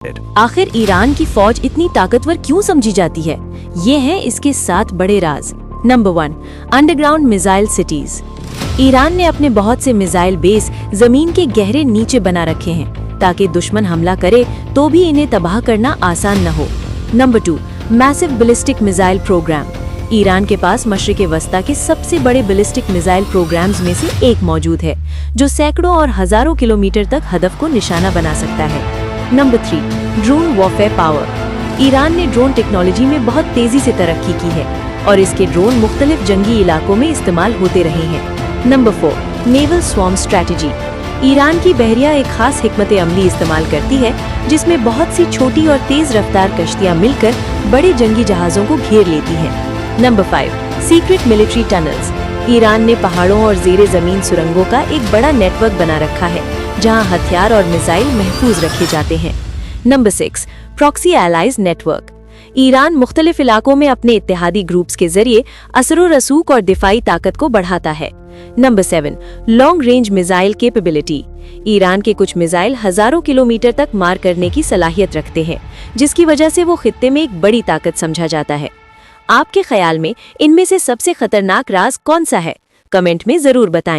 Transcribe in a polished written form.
आखिर ईरान की फौज इतनी ताकतवर क्यों समझी जाती है? ये हैं इसके 7 बड़े राज। Number 1, underground missile cities. Iran ने अपने बहुत से मिसाइल बेस जमीन के गहरे नीचे बना रखे हैं ताकि दुश्मन हमला करे तो भी इन्हें तबाह करना आसान न हो। Number 2, massive ballistic missile program. Iran के पास मशरिक़ वस्ता के सबसे बड़े बैलिस्टिक मिसाइल प्रोग्राम्स में से एक मौजूद है जो सैकड़ों और हजारों किलोमीटर तक हदफ को निशाना बना सकता है। Number 3, drone warfare power. Iran ने ड्रोन टेक्नोलॉजी में बहुत तेजी से तरक्की की है और इसके ड्रोन मुख्तलिफ जंगी इलाकों में इस्तेमाल होते रहे हैं। Number 4, naval swarm strategy. Iran की बहरिया एक खास हिकमत अमली इस्तेमाल करती है जिसमें बहुत सी छोटी और तेज रफ्तार कश्तियां मिलकर बड़े जंगी जहाजों को घेर लेती हैं। Number 5, secret military tunnels. Iran ने पहाड़ों और ज़ेरे ज़मीन सुरंगों का एक बड़ा नेटवर्क बना रखा है जहां हथियार और मिसाइल महफूज रखे जाते हैं। Number 6, proxy allies network. Iran मुख्तलिफ इलाकों में अपने इत्तेहादी ग्रुप्स के जरिए असर रसूख और दिफाई ताकत को बढ़ाता है। Number 7, long range missile capability. Iran के कुछ मिसाइल हजारों किलोमीटर तक मार करने की सलाहियत रखते हैं जिसकी वजह से वो खित्ते में एक बड़ी ताकत समझा जाता है। आपके ख्याल में इनमें से सबसे खतरनाक राज कौन सा है? कमेंट में जरूर बताएं।